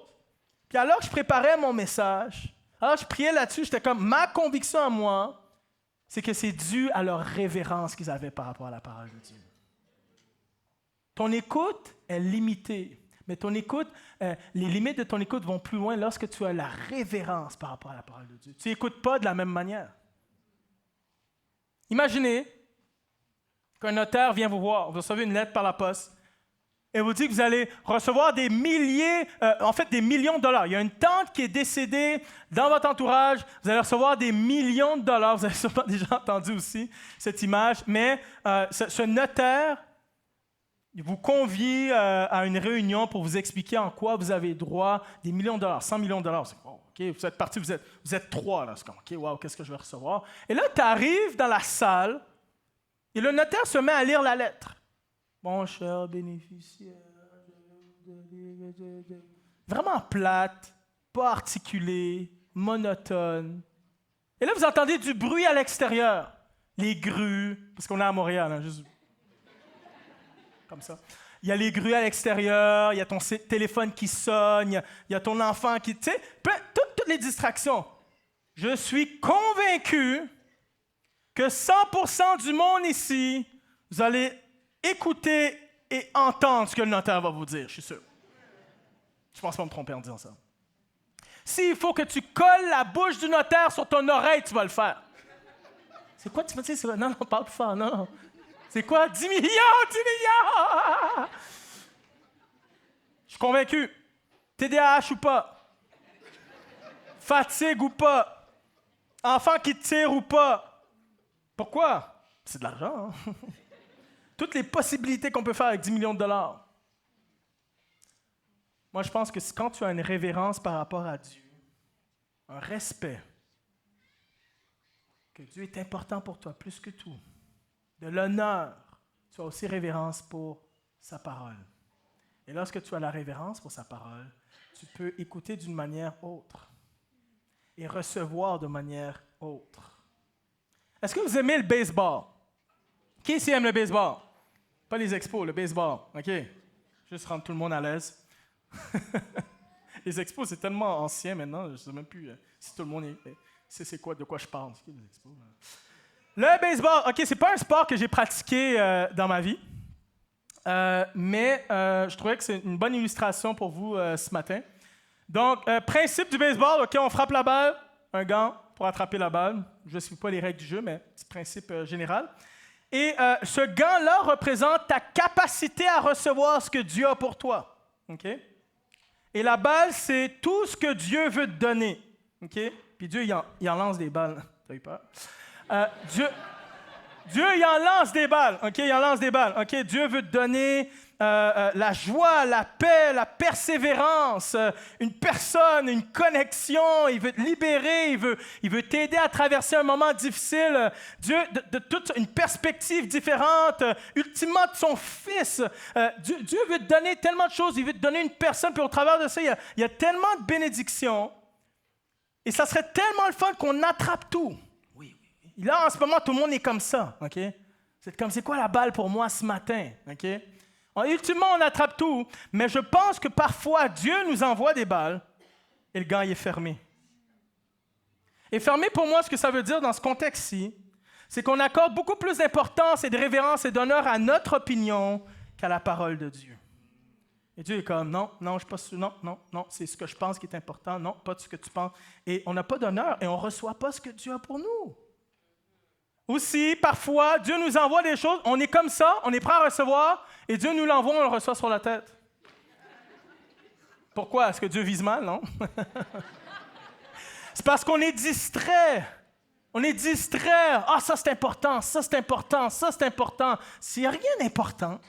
Puis alors que je préparais mon message, alors je priais là-dessus, j'étais comme, ma conviction à moi, c'est que c'est dû à leur révérence qu'ils avaient par rapport à la parole de Dieu. Ton écoute est limitée. Mais ton écoute, les limites de ton écoute vont plus loin lorsque tu as la révérence par rapport à la parole de Dieu. Tu n'écoutes pas de la même manière. Imaginez qu'un notaire vient vous voir, vous recevez une lettre par la poste, et vous dit que vous allez recevoir des milliers, des millions de dollars. Il y a une tante qui est décédée dans votre entourage, vous allez recevoir des millions de dollars. Vous avez sûrement déjà entendu aussi cette image, mais ce notaire vous convie à une réunion pour vous expliquer en quoi vous avez droit des millions de dollars, 100 millions de dollars. C'est, oh, OK, vous êtes partis, vous êtes 3. Là. C'est comme, OK, wow, qu'est-ce que je vais recevoir? Et là, tu arrives dans la salle et le notaire se met à lire la lettre. Mon cher bénéficiaire, vraiment plate, pas articulée, monotone. Et là, vous entendez du bruit à l'extérieur. Les grues, parce qu'on est à Montréal, hein, juste comme ça. Il y a les grues à l'extérieur, il y a ton téléphone qui sonne, il y a ton enfant qui... Tu sais, toutes les distractions. Je suis convaincu que 100% du monde ici, vous allez écouter et entendre ce que le notaire va vous dire, je suis sûr. Je ne pense pas me tromper en disant ça. S'il faut que tu colles la bouche du notaire sur ton oreille, tu vas le faire. C'est quoi tu vas dire? Non, parle plus fort, non. C'est quoi? 10 millions! 10 millions! Je suis convaincu. TDAH ou pas? Fatigue ou pas? Enfant qui tire ou pas? Pourquoi? C'est de l'argent, hein? Toutes les possibilités qu'on peut faire avec 10 millions de dollars. Moi, je pense que quand tu as une révérence par rapport à Dieu, un respect, que Dieu est important pour toi plus que tout, de l'honneur, tu as aussi révérence pour sa parole. Et lorsque tu as la révérence pour sa parole, tu peux écouter d'une manière autre et recevoir de manière autre. Est-ce que vous aimez le baseball? Qui ici aime le baseball? Pas les expos, le baseball. OK? Juste rendre tout le monde à l'aise. Les expos, c'est tellement ancien maintenant, je ne sais même plus si tout le monde sait c'est quoi, de quoi je parle. Les expos, le baseball, OK, c'est pas un sport que j'ai pratiqué dans ma vie, mais je trouvais que c'est une bonne illustration pour vous ce matin. Donc, principe du baseball, OK, on frappe la balle, un gant pour attraper la balle. Je ne suis pas les règles du jeu, mais c'est principe général. Et ce gant-là représente ta capacité à recevoir ce que Dieu a pour toi. OK? Et la balle, c'est tout ce que Dieu veut te donner. OK? Puis Dieu, il en lance des balles. T'as eu peur? Dieu, il en lance des balles. OK? Il en lance des balles. OK? Dieu veut te donner la joie, la paix, la persévérance, une personne, une connexion. Il veut te libérer. Il veut t'aider à traverser un moment difficile. Dieu, de toute une perspective différente. Ultimement, de son Fils. Dieu veut te donner tellement de choses. Il veut te donner une personne. Puis au travers de ça, il y a tellement de bénédictions. Et ça serait tellement le fun qu'on attrape tout. Oui. Là, en ce moment, tout le monde est comme ça. OK? C'est quoi la balle pour moi ce matin? OK? Ultimement, on attrape tout, mais je pense que parfois, Dieu nous envoie des balles et le gant il est fermé. Et fermer, pour moi, ce que ça veut dire dans ce contexte-ci, c'est qu'on accorde beaucoup plus d'importance et de révérence et d'honneur à notre opinion qu'à la parole de Dieu. Et Dieu est comme, non, je ne suis pas sûr, non, c'est ce que je pense qui est important, non, pas ce que tu penses. Et on n'a pas d'honneur et on ne reçoit pas ce que Dieu a pour nous. Aussi, parfois, Dieu nous envoie des choses, on est comme ça, on est prêt à recevoir, et Dieu nous l'envoie, on le reçoit sur la tête. Pourquoi? Est-ce que Dieu vise mal, non? C'est parce qu'on est distrait. On est distrait. Ah, ça c'est important, ça c'est important, ça c'est important. S'il n'y a rien d'important,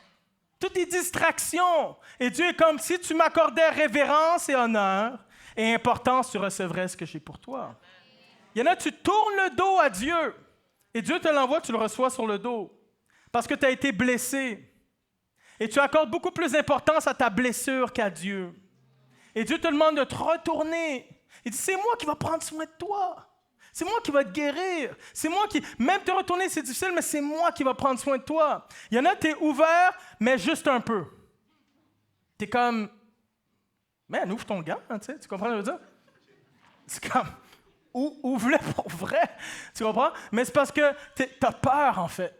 tout est distraction. Et Dieu est comme, si tu m'accordais révérence et honneur et importance, tu recevrais ce que j'ai pour toi. Il y en a, tu tournes le dos à Dieu. Et Dieu te l'envoie, tu le reçois sur le dos. Parce que tu as été blessé. Et tu accordes beaucoup plus d'importance à ta blessure qu'à Dieu. Et Dieu te demande de te retourner. Il dit, c'est moi qui va prendre soin de toi. C'est moi qui va te guérir. C'est moi qui... Même te retourner, c'est difficile, mais c'est moi qui va prendre soin de toi. Il y en a, tu es ouvert, mais juste un peu. Tu es comme... Man, ouvre ton gant, hein, tu comprends ce que je veux dire? C'est comme... Ouvre-le pour vrai. Tu comprends? Mais c'est parce que tu as peur, en fait.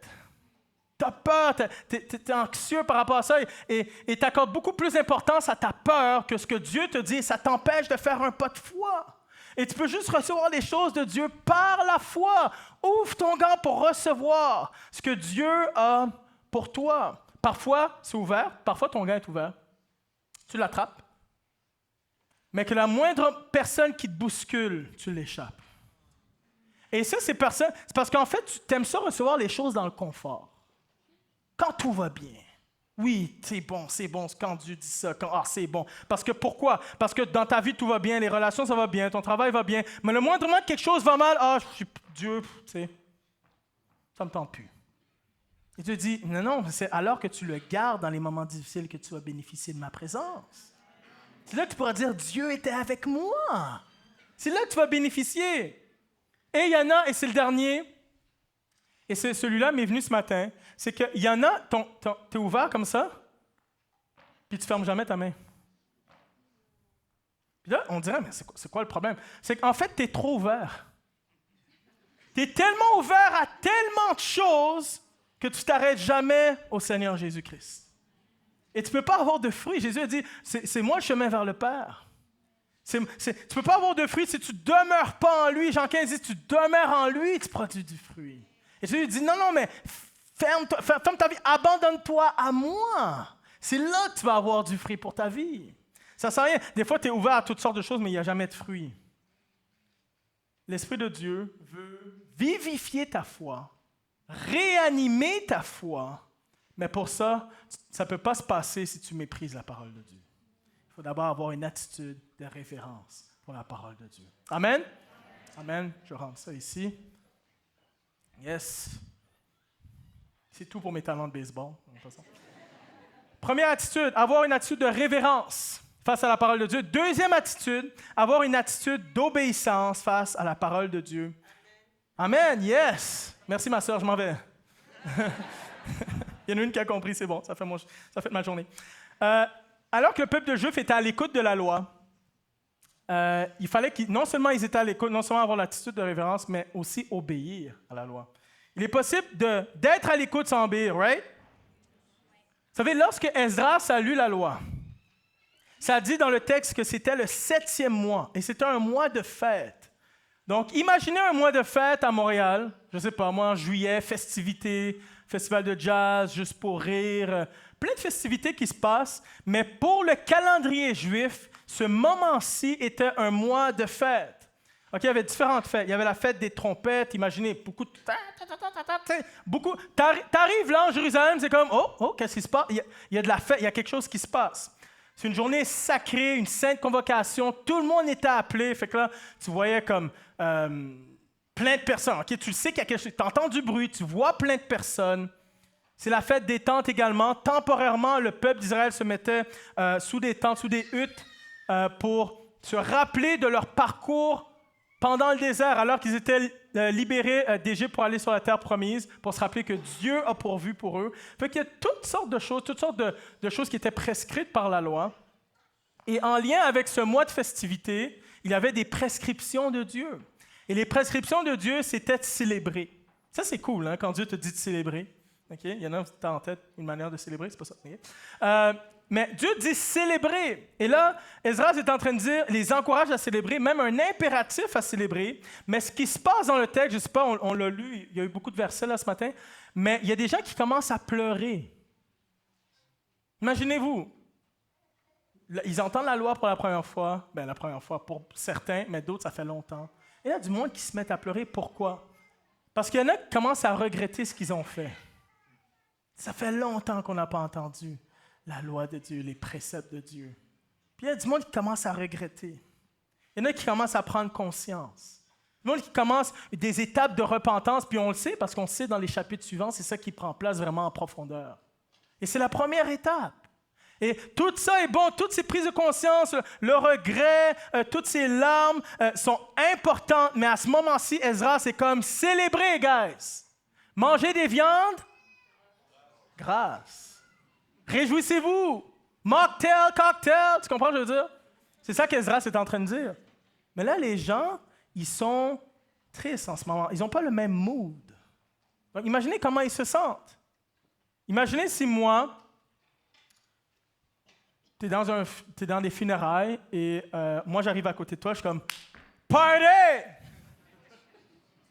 Tu as peur, tu es anxieux par rapport à ça et tu accordes beaucoup plus d'importance à ta peur que ce que Dieu te dit. Ça t'empêche de faire un pas de foi. Et tu peux juste recevoir les choses de Dieu par la foi. Ouvre ton gant pour recevoir ce que Dieu a pour toi. Parfois, c'est ouvert. Parfois, ton gant est ouvert. Tu l'attrapes. Mais que la moindre personne qui te bouscule, tu l'échappes. Et ça, c'est parce qu'en fait, tu aimes ça recevoir les choses dans le confort. Quand tout va bien. Oui, c'est bon, quand Dieu dit ça, c'est bon. Parce que pourquoi? Parce que dans ta vie, tout va bien, les relations, ça va bien, ton travail va bien, mais le moindrement que quelque chose va mal, je suis Dieu, tu sais, ça me tente plus. Et Dieu dit, non, c'est alors que tu le gardes dans les moments difficiles que tu vas bénéficier de ma présence. C'est là que tu pourras dire, Dieu était avec moi. C'est là que tu vas bénéficier. Et il y en a, et c'est le dernier, et celui-là m'est venu ce matin, c'est qu'il y en a, t'es ouvert comme ça, puis tu fermes jamais ta main. Puis là, on dirait, mais c'est quoi le problème? C'est qu'en fait, t'es trop ouvert. T'es tellement ouvert à tellement de choses que tu t'arrêtes jamais au Seigneur Jésus-Christ. Et tu ne peux pas avoir de fruits. Jésus a dit, c'est moi le chemin vers le Père. Tu ne peux pas avoir de fruits si tu ne demeures pas en lui. Jean 15 dit, si tu demeures en lui, tu produis du fruit. Et Jésus dit, non, mais ferme ta vie, abandonne-toi à moi. C'est là que tu vas avoir du fruit pour ta vie. Ça ne sert à rien. Des fois, tu es ouvert à toutes sortes de choses, mais il n'y a jamais de fruits. L'Esprit de Dieu veut vivifier ta foi, réanimer ta foi, mais pour ça, ça ne peut pas se passer si tu méprises la parole de Dieu. Il faut d'abord avoir une attitude de révérence pour la parole de Dieu. Amen? Amen. Je rentre ça ici. Yes. C'est tout pour mes talents de baseball. Première attitude, avoir une attitude de révérence face à la parole de Dieu. Deuxième attitude, avoir une attitude d'obéissance face à la parole de Dieu. Amen. Yes. Merci ma soeur, je m'en vais. Il y en a une qui a compris, c'est bon, ça fait ma journée. Alors que le peuple de Juif était à l'écoute de la loi, il fallait non seulement ils étaient à l'écoute, non seulement avoir l'attitude de révérence, mais aussi obéir à la loi. Il est possible d'être à l'écoute sans obéir, right? Vous savez, lorsque Esdras a lu la loi, ça dit dans le texte que c'était le 7e mois, et c'était un mois de fête. Donc, imaginez un mois de fête à Montréal, je ne sais pas, moi en juillet, festivités, festival de jazz, juste pour rire, plein de festivités qui se passent, mais pour le calendrier juif, ce moment-ci était un mois de fête. OK, il y avait différentes fêtes. Il y avait la fête des trompettes, imaginez, beaucoup de... T'arrives là en Jérusalem, c'est comme, oh, qu'est-ce qui se passe? Il y a de la fête, il y a quelque chose qui se passe. C'est une journée sacrée, une sainte convocation, tout le monde était appelé, fait que là, tu voyais comme... plein de personnes. Okay? Tu sais qu'il y a quelque chose. Tu entends du bruit, tu vois plein de personnes. C'est la fête des tentes également. Temporairement, le peuple d'Israël se mettait sous des tentes, sous des huttes pour se rappeler de leur parcours pendant le désert, alors qu'ils étaient libérés d'Égypte pour aller sur la terre promise, pour se rappeler que Dieu a pourvu pour eux. Fait qu'il y a toutes sortes de choses qui étaient prescrites par la loi. Et en lien avec ce mois de festivité, il y avait des prescriptions de Dieu. Et les prescriptions de Dieu, c'était de célébrer. Ça, c'est cool, hein, quand Dieu te dit de célébrer. Okay? Il y en a qui ont en tête une manière de célébrer, c'est pas ça. Okay? Mais Dieu dit célébrer. Et là, Esdras est en train de dire, les encourage à célébrer, même un impératif à célébrer. Mais ce qui se passe dans le texte, je ne sais pas, on l'a lu, il y a eu beaucoup de versets là ce matin, mais il y a des gens qui commencent à pleurer. Imaginez-vous, ils entendent la loi pour la première fois, la première fois pour certains, mais d'autres, ça fait longtemps. Et il y a du monde qui se met à pleurer. Pourquoi? Parce qu'il y en a qui commencent à regretter ce qu'ils ont fait. Ça fait longtemps qu'on n'a pas entendu la loi de Dieu, les préceptes de Dieu. Puis il y a du monde qui commence à regretter. Il y en a qui commencent à prendre conscience. Du monde qui commence des étapes de repentance, puis on le sait parce qu'on sait dans les chapitres suivants, c'est ça qui prend place vraiment en profondeur. Et c'est la première étape. Et tout ça est bon, toutes ces prises de conscience, le regret, toutes ces larmes sont importantes, mais à ce moment-ci, Esdras, c'est comme célébrer, guys. Manger des viandes, grâce. Réjouissez-vous. Mocktail, cocktail, tu comprends ce que je veux dire? C'est ça qu'Esdras est en train de dire. Mais là, les gens, ils sont tristes en ce moment. Ils n'ont pas le même mood. Donc, imaginez comment ils se sentent. Imaginez si moi, t'es dans des funérailles et moi, j'arrive à côté de toi, je suis comme « Party! »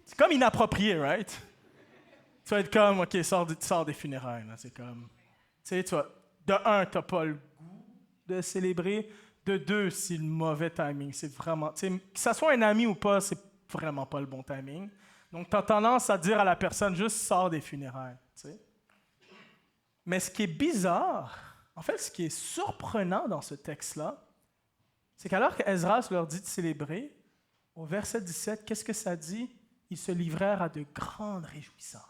C'est comme inapproprié, right? Tu vas être comme « OK, sors des funérailles. » C'est comme... Tu sais, de un, tu n'as pas le goût de célébrer. De deux, c'est le mauvais timing. C'est vraiment... Que ça soit un ami ou pas, c'est vraiment pas le bon timing. Donc, tu as tendance à dire à la personne, juste sors des funérailles. T'sais. Mais ce qui est bizarre, en fait, ce qui est surprenant dans ce texte-là, c'est qu'alors qu'Esdras leur dit de célébrer, au verset 17, qu'est-ce que ça dit? Ils se livrèrent à de grandes réjouissances.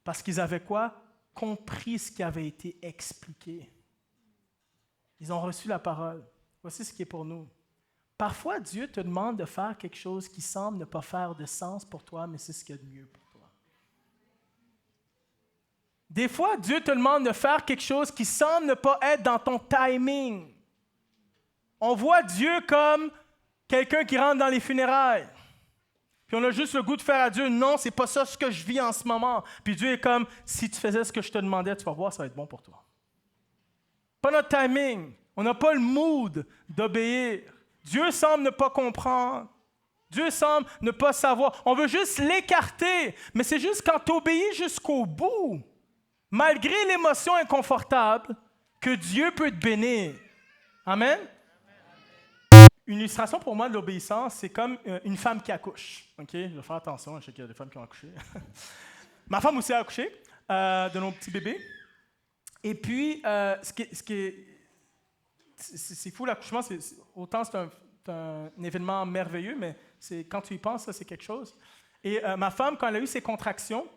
Parce qu'ils avaient quoi? Compris ce qui avait été expliqué. Ils ont reçu la parole. Voici ce qui est pour nous. Parfois, Dieu te demande de faire quelque chose qui semble ne pas faire de sens pour toi, mais c'est ce qu'il y a de mieux pour toi. Des fois, Dieu te demande de faire quelque chose qui semble ne pas être dans ton timing. On voit Dieu comme quelqu'un qui rentre dans les funérailles. Puis on a juste le goût de faire à Dieu, non, c'est pas ça ce que je vis en ce moment. Puis Dieu est comme, si tu faisais ce que je te demandais, tu vas voir, ça va être bon pour toi. Pas notre timing. On n'a pas le mood d'obéir. Dieu semble ne pas comprendre. Dieu semble ne pas savoir. On veut juste l'écarter. Mais c'est juste quand tu obéis jusqu'au bout, malgré l'émotion inconfortable, que Dieu peut te bénir. Amen? Une illustration pour moi de l'obéissance, c'est comme une femme qui accouche. Okay? Je vais faire attention, je sais qu'il y a des femmes qui ont accouché. Ma femme aussi a accouché de nos petits bébés. Et puis, c'est fou l'accouchement, autant c'est un événement merveilleux, mais quand tu y penses, ça, c'est quelque chose. Et ma femme, quand elle a eu ses contractions,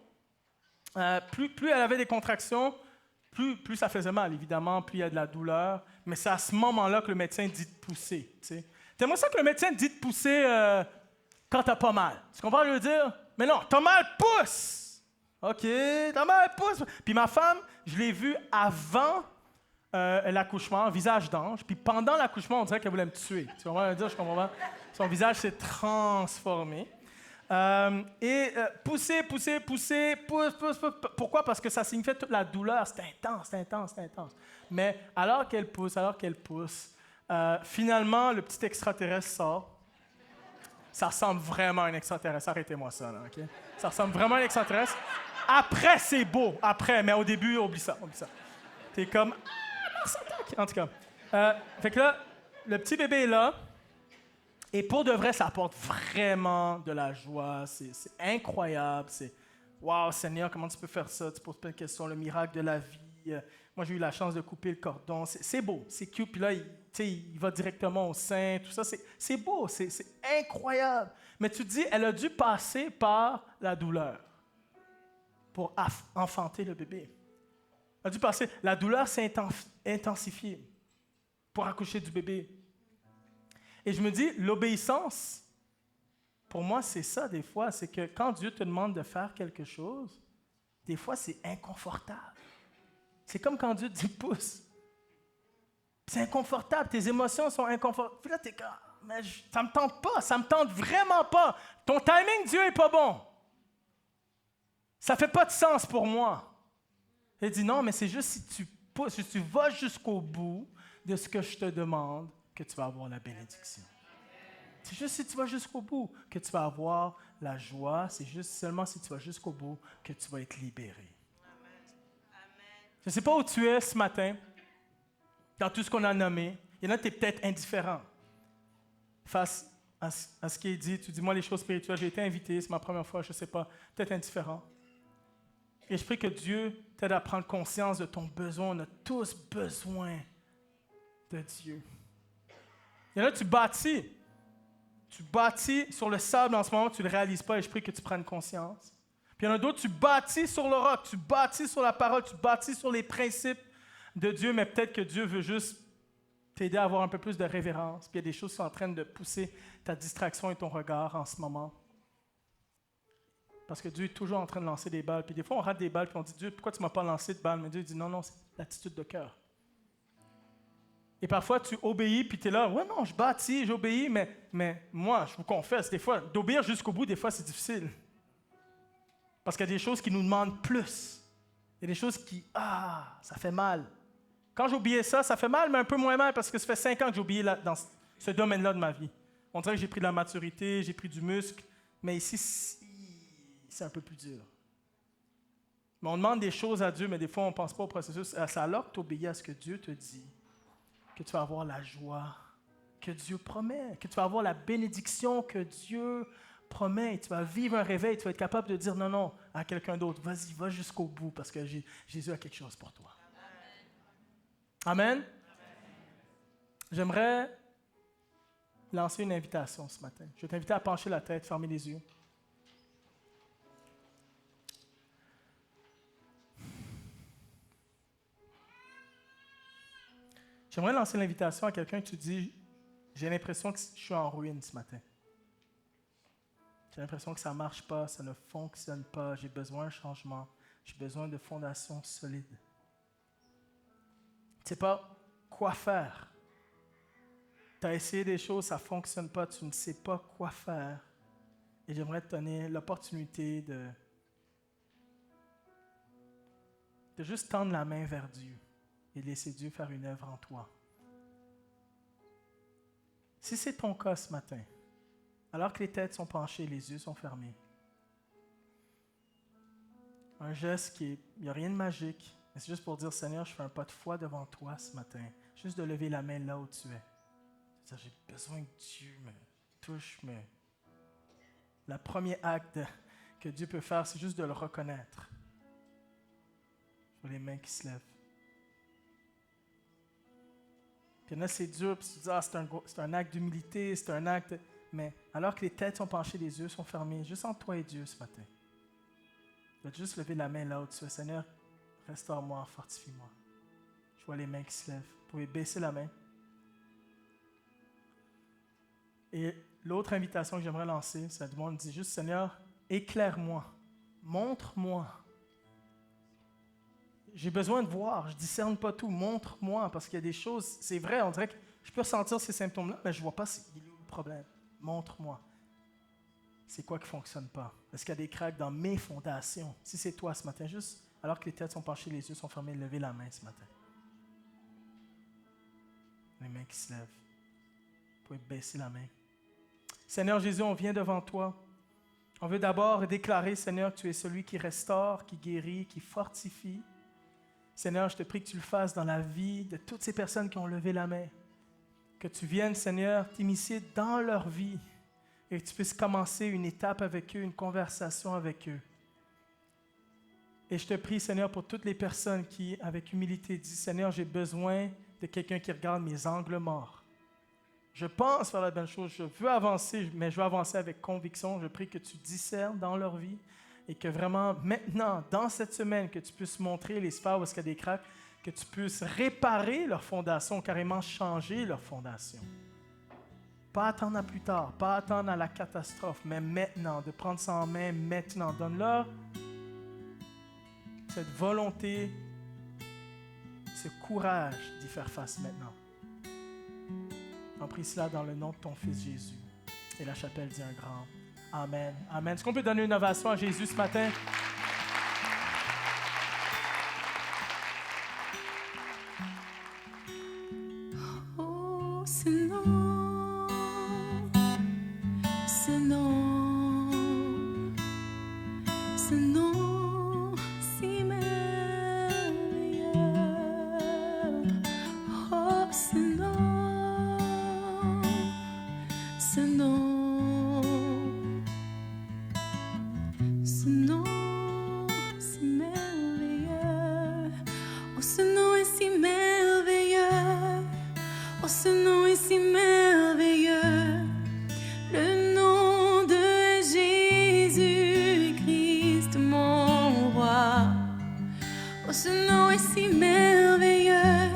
plus elle avait des contractions, plus ça faisait mal, évidemment, plus il y a de la douleur. Mais c'est à ce moment-là que le médecin dit de pousser. T'aimerais ça que le médecin dit de pousser quand t'as pas mal. Tu comprends ce que je veux dire? Mais non, t'as mal, pousse! OK, t'as mal, pousse! Puis ma femme, je l'ai vue avant l'accouchement, visage d'ange. Puis pendant l'accouchement, on dirait qu'elle voulait me tuer. Tu comprends ce que je veux dire? Je comprends pas. Son visage s'est transformé. Pousser, pousse. Pourquoi? Parce que ça signifiait toute la douleur. C'est intense. Mais alors qu'elle pousse, finalement, le petit extraterrestre sort. Ça ressemble vraiment à un extraterrestre. Arrêtez-moi ça, là, OK? Ça ressemble vraiment à un extraterrestre. Après, c'est beau. Après, mais au début, oublie ça. T'es comme... En tout cas. Fait que là, le petit bébé est là. Et pour de vrai, ça apporte vraiment de la joie. C'est incroyable. C'est « Wow, Seigneur, comment tu peux faire ça? Tu poses plein de questions. Le miracle de la vie. » Moi, j'ai eu la chance de couper le cordon. C'est beau, c'est cute. Puis là, il va directement au sein. Tout ça, c'est beau, c'est incroyable. Mais tu te dis, elle a dû passer par la douleur pour enfanter le bébé. Elle a dû passer. La douleur s'est intensifiée pour accoucher du bébé. Et je me dis, l'obéissance, pour moi, c'est ça des fois. C'est que quand Dieu te demande de faire quelque chose, des fois, c'est inconfortable. C'est comme quand Dieu te dit pousse. C'est inconfortable, tes émotions sont inconfortables. Puis là, t'es comme, mais ça me tente pas, ça me tente vraiment pas. Ton timing, Dieu, est pas bon. Ça fait pas de sens pour moi. Il dit non, mais c'est juste si tu vas jusqu'au bout de ce que je te demande que tu vas avoir la bénédiction. C'est juste si tu vas jusqu'au bout que tu vas avoir la joie. C'est juste seulement si tu vas jusqu'au bout que tu vas être libéré. Je ne sais pas où tu es ce matin, dans tout ce qu'on a nommé. Il y en a qui tu es peut-être indifférent face à ce qui est dit. Tu dis, moi, les choses spirituelles, j'ai été invité, c'est ma première fois, je ne sais pas, peut-être indifférent. Et je prie que Dieu t'aide à prendre conscience de ton besoin. On a tous besoin de Dieu. Il y en a, tu bâtis. Tu bâtis sur le sable en ce moment, tu ne le réalises pas et je prie que tu prennes conscience. Puis il y en a d'autres, tu bâtis sur le roc, tu bâtis sur la parole, tu bâtis sur les principes de Dieu, mais peut-être que Dieu veut juste t'aider à avoir un peu plus de révérence. Puis il y a des choses qui sont en train de pousser ta distraction et ton regard en ce moment. Parce que Dieu est toujours en train de lancer des balles. Puis des fois, on rate des balles, puis on dit, Dieu, pourquoi tu ne m'as pas lancé de balles? Mais Dieu dit, non, c'est l'attitude de cœur. Et parfois, tu obéis, puis tu es là, ouais, non, je bâtis, j'obéis, mais moi, je vous confesse, des fois, d'obéir jusqu'au bout, des fois, c'est difficile. Parce qu'il y a des choses qui nous demandent plus. Il y a des choses qui, ça fait mal. Quand j'obéis ça fait mal, mais un peu moins mal, parce que ça fait 5 ans que j'obéis dans ce domaine-là de ma vie. On dirait que j'ai pris de la maturité, j'ai pris du muscle, mais ici, c'est un peu plus dur. Mais on demande des choses à Dieu, mais des fois, on ne pense pas au processus. C'est alors que tu obéis à ce que Dieu te dit, que tu vas avoir la joie que Dieu promet, que tu vas avoir la bénédiction que Dieu promet. Tu vas vivre un réveil, tu vas être capable de dire non à quelqu'un d'autre. Vas-y, va jusqu'au bout parce que Jésus a quelque chose pour toi. Amen. Amen. J'aimerais lancer une invitation ce matin. Je vais t'inviter à pencher la tête, fermer les yeux. J'aimerais lancer l'invitation à quelqu'un que tu dis, j'ai l'impression que je suis en ruine ce matin. J'ai l'impression que ça ne marche pas, ça ne fonctionne pas, j'ai besoin de changement, j'ai besoin de fondations solides. Tu ne sais pas quoi faire. Tu as essayé des choses, ça ne fonctionne pas, tu ne sais pas quoi faire. Et j'aimerais te donner l'opportunité de juste tendre la main vers Dieu et laisser Dieu faire une œuvre en toi. Si c'est ton cas ce matin, alors que les têtes sont penchées, les yeux sont fermés, un geste il n'y a rien de magique, mais c'est juste pour dire, Seigneur, je fais un pas de foi devant toi ce matin, juste de lever la main là où tu es. C'est-à-dire, j'ai besoin que Dieu me touche, mais le premier acte que Dieu peut faire, c'est juste de le reconnaître. Je vois les mains qui se lèvent. Puis il y en a, c'est dur, puis tu te dis, c'est un acte d'humilité, c'est un acte... Mais alors que les têtes sont penchées, les yeux sont fermés, juste entre toi et Dieu ce matin. Tu vas juste lever la main là où tu es. Seigneur, restaure-moi, fortifie-moi. Je vois les mains qui se lèvent. Vous pouvez baisser la main. Et l'autre invitation que j'aimerais lancer, c'est à tout le monde, dit juste, Seigneur, éclaire-moi, montre-moi. J'ai besoin de voir, je ne discerne pas tout, montre-moi, parce qu'il y a des choses, c'est vrai, on dirait que je peux ressentir ces symptômes-là, mais je ne vois pas il est où le problème. Montre-moi. C'est quoi qui ne fonctionne pas? Est-ce qu'il y a des craques dans mes fondations? Si c'est toi ce matin, juste alors que les têtes sont penchées, les yeux sont fermés, levez la main ce matin. Les mains qui se lèvent. Vous pouvez baisser la main. Seigneur Jésus, on vient devant toi. On veut d'abord déclarer, Seigneur, que tu es celui qui restaure, qui guérit, qui fortifie. Seigneur, je te prie que tu le fasses dans la vie de toutes ces personnes qui ont levé la main. Que tu viennes, Seigneur, t'immiscer dans leur vie et que tu puisses commencer une étape avec eux, une conversation avec eux. Et je te prie, Seigneur, pour toutes les personnes qui, avec humilité, disent, Seigneur, j'ai besoin de quelqu'un qui regarde mes angles morts. Je pense faire la bonne chose, je veux avancer, mais je veux avancer avec conviction. Je prie que tu discernes dans leur vie et que vraiment, maintenant, dans cette semaine, que tu puisses montrer les sphères où est-ce qu'il y a des craques, que tu puisses réparer leur fondation, carrément changer leur fondation. Pas attendre à plus tard, pas attendre à la catastrophe, mais maintenant, de prendre ça en main maintenant. Donne-leur cette volonté, ce courage d'y faire face maintenant. On prie cela dans le nom de ton Fils Jésus. Et la chapelle dit un grand Amen. Amen. Est-ce qu'on peut donner une ovation à Jésus ce matin? Oh, ce nom, ce nom, ce nom si merveilleux. Oh, ce nom, ce nom, ce nom si merveilleux. Oh, ce nom est si merveilleux. Oh, ce nom est si merveilleux, le nom de Jésus-Christ, mon roi. Oh, ce nom est si merveilleux,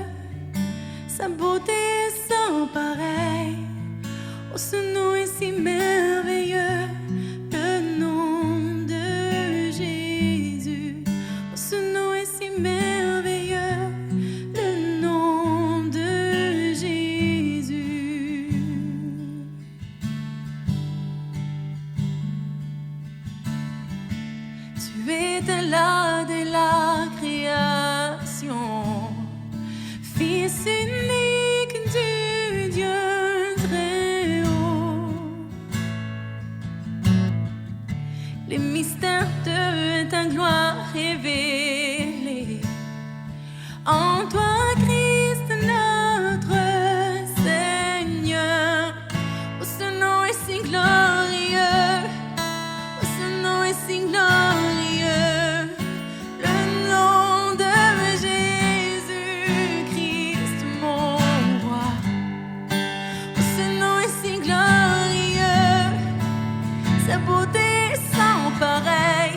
sa beauté est sans pareil. Oh, ce nom est si merveilleux, le nom de Jésus. Oh, ce nom est si merveilleux, le nom de Jésus. Tu étais là dès la création, Fils unique du Dieu très haut. Les mystères de ta gloire révélés en toi, Christ, notre Seigneur. Oh, ce nom est si glorieux. Oh, ce nom est si glorieux. Le nom de Jésus-Christ, mon roi. Oh, ce nom est si glorieux. Sa beauté est sans pareil.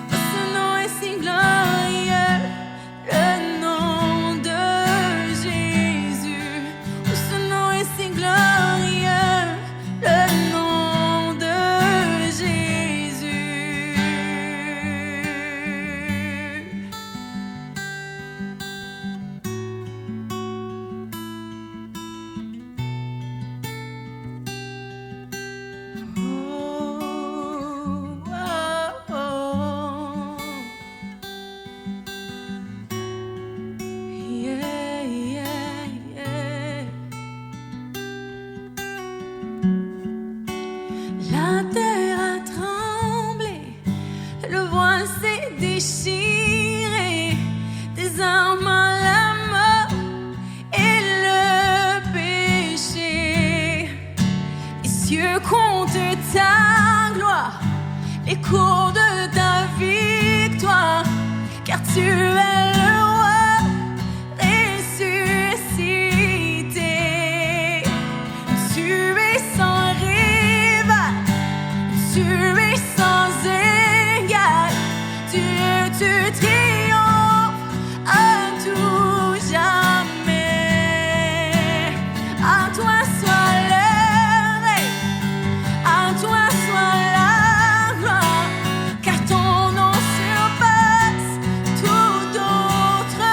Oh, ce nom est si glorieux. Le nom de Jésus. Oh, ce nom est si glorieux. Le nom de Jésus. Oh, oh, oh. Yeah, yeah, yeah. La terre a tremblé, le voile s'est déchiré, des armes à la mort et le péché. Les cieux comptent ta gloire, les cours de ta victoire, car tu es le roi ressuscité. Tu es sans rival, tu es sans égal, tu triomphes à tout jamais. À toi soit le règne, à toi soit la gloire, car ton nom surpasse tout autre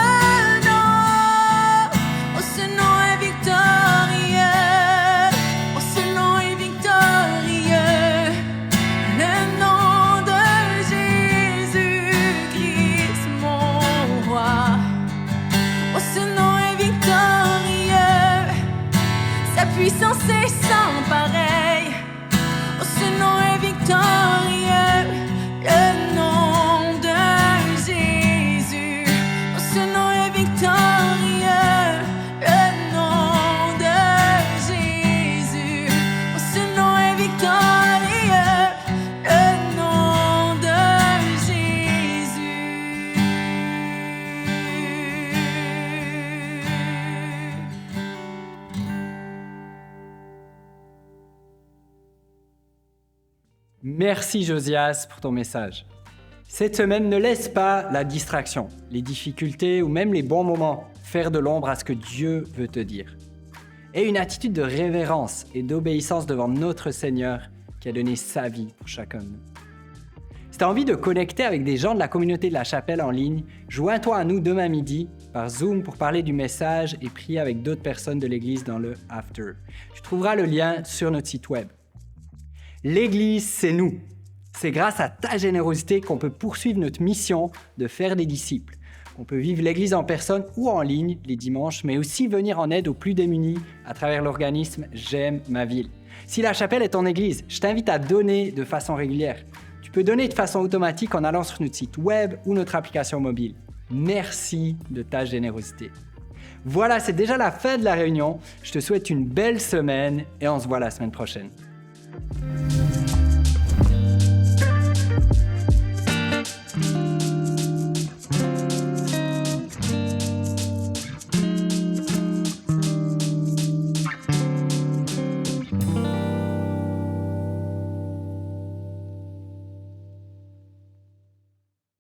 nom. Oh, ce nom est victorieux. Oh, ce nom est victorieux. Le nom de Jésus-Christ, mon roi. Oh, ce nom est victorieux. Sa puissance est sans pareil. Oh, ce nom est victorieux. Le nom de Jésus. Oh, ce nom est victorieux. Le nom de Jésus. Oh, ce nom est victorieux. Le nom de Jésus. Merci Josias pour ton message. Cette semaine, ne laisse pas la distraction, les difficultés ou même les bons moments faire de l'ombre à ce que Dieu veut te dire. Aie une attitude de révérence et d'obéissance devant notre Seigneur qui a donné sa vie pour chacun de nous. Si tu as envie de connecter avec des gens de la communauté de la chapelle en ligne, joins-toi à nous demain midi par Zoom pour parler du message et prier avec d'autres personnes de l'Église dans le After. Tu trouveras le lien sur notre site web. L'Église, c'est nous. C'est grâce à ta générosité qu'on peut poursuivre notre mission de faire des disciples. On peut vivre l'Église en personne ou en ligne les dimanches, mais aussi venir en aide aux plus démunis à travers l'organisme J'aime ma ville. Si la chapelle est ton Église, je t'invite à donner de façon régulière. Tu peux donner de façon automatique en allant sur notre site web ou notre application mobile. Merci de ta générosité. Voilà, c'est déjà la fin de la réunion. Je te souhaite une belle semaine et on se voit la semaine prochaine.